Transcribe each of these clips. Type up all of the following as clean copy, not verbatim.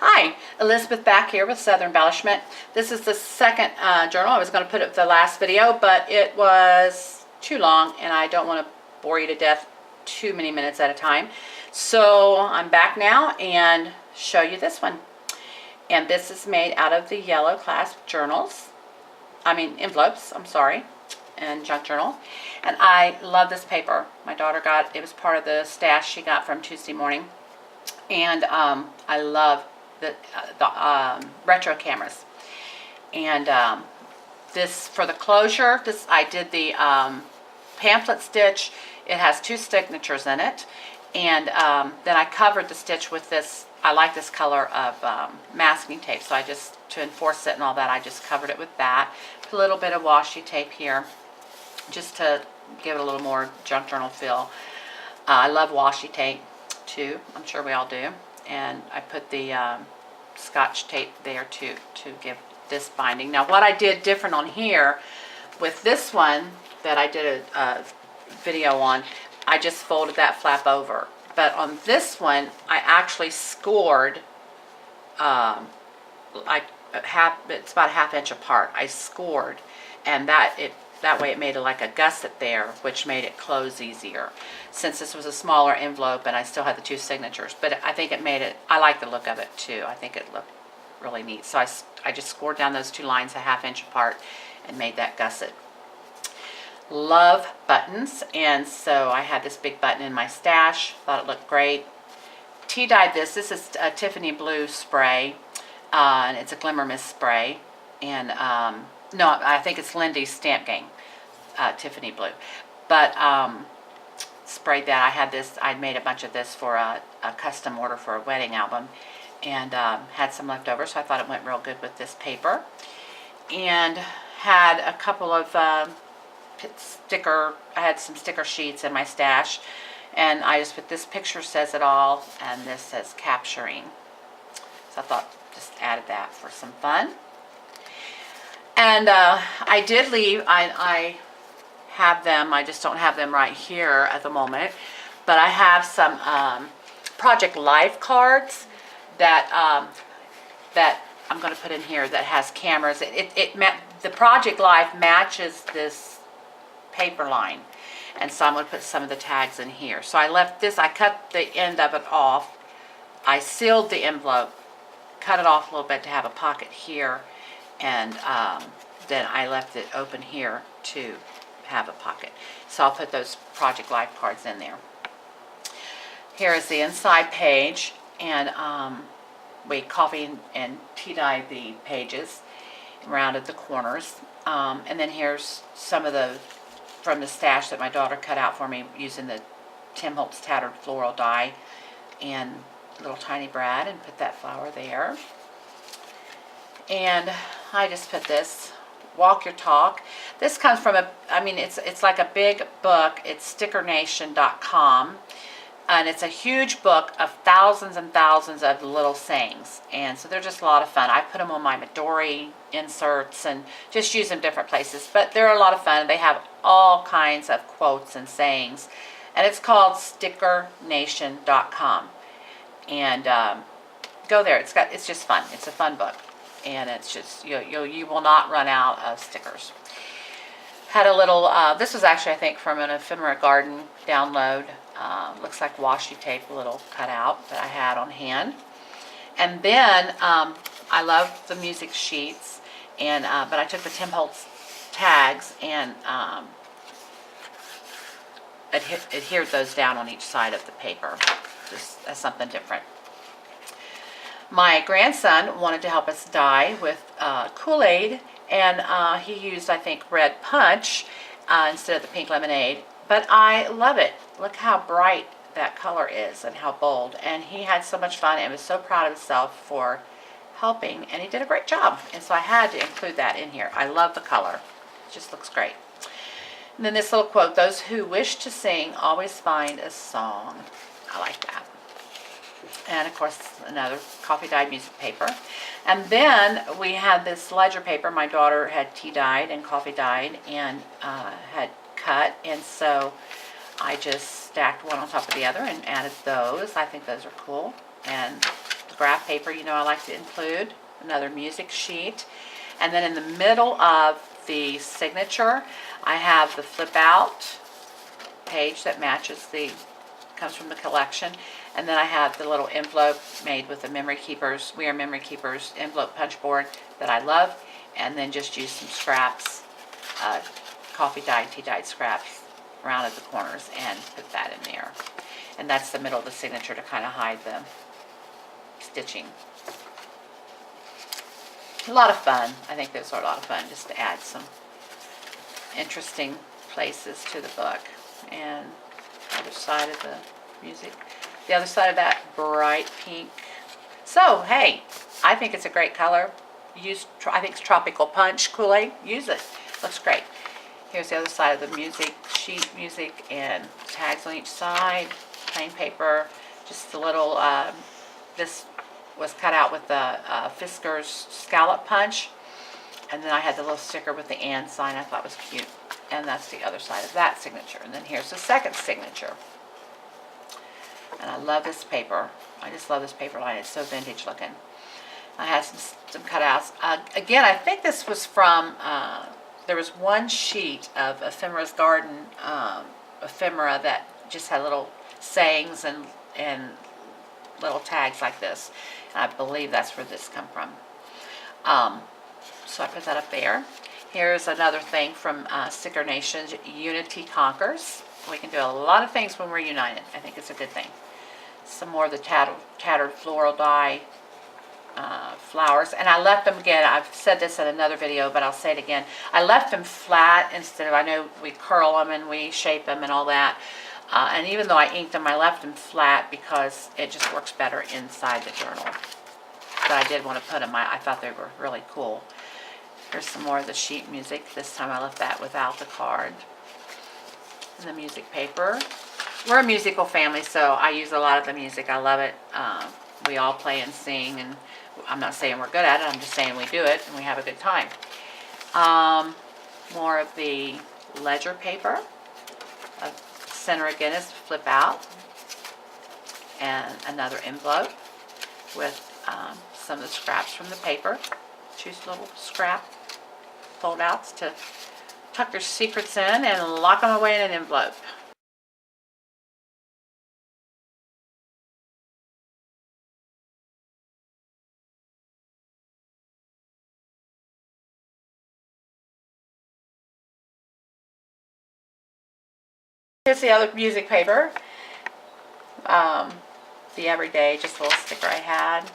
Hi, Elizabeth back here with Southern Embellishment. This is the second journal. I was going to put it the last video, but it was too long and I don't want to bore you to death too many minutes at a time. So I'm back now and show you this one. And this is made out of the yellow clasp envelopes, and junk journal. And I love this paper. My daughter got, it was part of the stash she got from Tuesday morning. And I love the retro cameras. And this, for the closure, I did the pamphlet stitch. It has 2 signatures in it. And then I covered the stitch with this, I like this color of masking tape, so to enforce it and all that, I just covered it with that. Put a little bit of washi tape here, just to give it a little more junk journal feel. I love washi tape too, I'm sure we all do. And I put the Scotch tape there to give this binding. Now what I did different on here, with this one that I did a video on, I just folded that flap over. But on this one, I actually scored, it's about a ½ inch apart. I scored, and that way it made it like a gusset there, which made it close easier. Since this was a smaller envelope and I still had the 2 signatures, but I think it made it, I like the look of it too. I think it looked really neat. So I just scored down those 2 lines a ½ inch apart and made that gusset. Love buttons, and so I had this big button in my stash. Thought it looked great. Tea-dyed this. This is a Tiffany blue spray, and it's a Glimmer Mist spray. And no, I think it's Lindy's Stamp Gang Tiffany blue. But sprayed that. I had this. I'd made a bunch of this for a custom order for a wedding album, and had some left over, so I thought it went real good with this paper. And had a couple of I had some sticker sheets in my stash, and I just put this picture says it all, and this says capturing. So I thought just added that for some fun. And I did leave, I have them, I just don't have them right here at the moment, but I have some Project Life cards that that I'm going to put in here that has cameras. The Project Life matches this paper line, and so I'm going to put some of the tags in here. So I left this, I cut the end of it off, I sealed the envelope, cut it off a little bit to have a pocket here, and then I left it open here to have a pocket. So I'll put those Project Life cards in there. Here is the inside page, and we coffee and tea dyed the pages, rounded the corners, and then here's some of the from the stash that my daughter cut out for me using the Tim Holtz Tattered Floral die and little tiny brad, and put that flower there. And I just put this Walk Your Talk. This comes from it's like a big book. It's stickernation.com, and it's a huge book of thousands and thousands of little sayings, and so they're just a lot of fun. I put them on my Midori inserts and just use them different places, but they're a lot of fun. They have all kinds of quotes and sayings, and it's called stickernation.com, and go there. It's just fun. It's a fun book, and it's just you will not run out of stickers. Had a little this was actually, I think, from an Ephemera Garden download. Looks like washi tape, a little cutout that I had on hand. And then I love the music sheets, and but I took the Tim Holtz tags and adhered those down on each side of the paper, just as something different. My grandson wanted to help us dye with Kool-Aid, and he used, I think, red punch instead of the pink lemonade. But I love it. Look how bright that color is and how bold. And he had so much fun and was so proud of himself for helping, and he did a great job. And so I had to include that in here. I love the color. It just looks great. And then this little quote, "Those who wish to sing always find a song." I like that. And of course, another coffee dyed music paper. And then we had this ledger paper my daughter had tea dyed and coffee dyed and had cut, and so I just stacked one on top of the other and added those. I think those are cool and graph paper, you know I like to include. Another music sheet. And then in the middle of the signature, I have the flip out page that matches comes from the collection. And then I have the little envelope made with the Memory Keepers, We Are Memory Keepers envelope punch board that I love. And then just use some scraps, coffee dyed, tea dyed scraps around the corners and put that in there. And that's the middle of the signature to kind of hide the stitching. A lot of fun. I think those are a lot of fun, just to add some interesting places to the book. And the other side of the music. The other side of that bright pink. So, hey, I think it's a great color. I think it's Tropical Punch Kool-Aid. Use it. Looks great. Here's the other side of the music, sheet music, and tags on each side. Plain paper. Just a little, this was cut out with the Fiskars scallop punch. And then I had the little sticker with the and sign I thought was cute. And that's the other side of that signature. And then here's the second signature. And I love this paper. I just love this paper line. It's so vintage looking. I had some cutouts. Again, I think this was from, there was one sheet of Ephemera's Garden ephemera that just had little sayings and little tags like this. And I believe that's where this come from. So I put that up there. Here's another thing from Sticker Nation, Unity Conquers. We can do a lot of things when we're united. I think it's a good thing. Some more of the tattered floral die flowers. And I left them again. I've said this in another video, but I'll say it again. I left them flat instead of, I know we curl them and we shape them and all that. And even though I inked them, I left them flat because it just works better inside the journal. But I did want to put them. I thought they were really cool. Here's some more of the sheet music. This time I left that without the card. And the music paper. We're a musical family, so I use a lot of the music. I love it. We all play and sing, and I'm not saying we're good at it. I'm just saying we do it, and we have a good time. More of the ledger paper. Center again is flip out. And another envelope with some of the scraps from the paper. Choose little scrap fold outs to tuck your secrets in and lock them away in an envelope. Here's the other music paper. The Everyday, just a little sticker I had.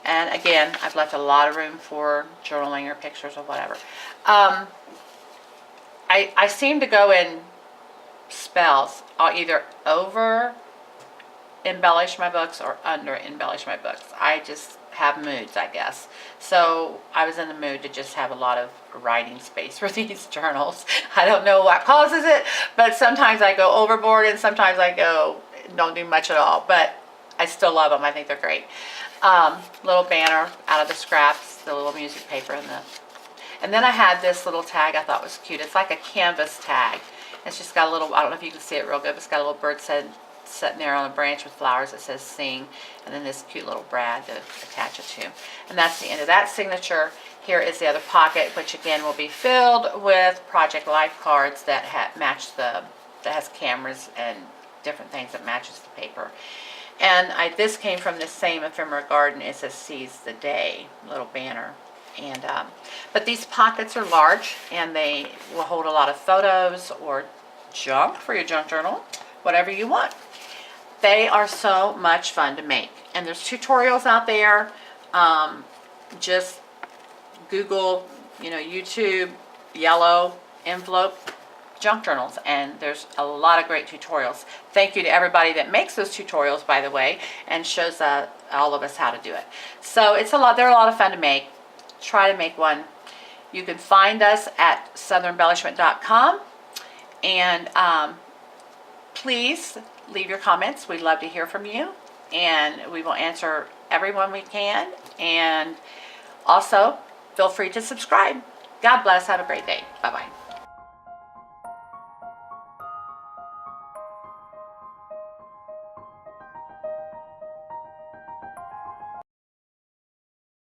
And again, I've left a lot of room for journaling or pictures or whatever. I seem to go in spells. I'll either over embellish my books or under embellish my books. I just have moods, I guess. So I was in the mood to just have a lot of writing space for these journals. I don't know what causes it, but sometimes I go overboard and sometimes I don't do much at all. But I still love them. I think they're great. Little banner out of the scraps, the little music paper, and then I had this little tag I thought was cute. It's like a canvas tag. It's just got a little, I don't know if you can see it real good, but it's got a little bird sitting there on a branch with flowers that says sing, and then this cute little brad to attach it to. And that's the end of that signature. Here is the other pocket, which again will be filled with Project Life cards that that has cameras and different things that matches the paper. And this came from the same Ephemera Garden. It says Seize the Day, little banner. And but these pockets are large, and they will hold a lot of photos or junk for your junk journal, whatever you want. They are so much fun to make. And there's tutorials out there. Just Google, YouTube, yellow envelope junk journals, and there's a lot of great tutorials. Thank you to everybody that makes those tutorials, by the way, and shows all of us how to do it. So they're a lot of fun to make. Try to make one. You can find us at southernembellishment.com, and please leave your comments. We'd love to hear from you, and we will answer everyone we can. And also, feel free to subscribe. God bless. Have a great day. Bye-bye.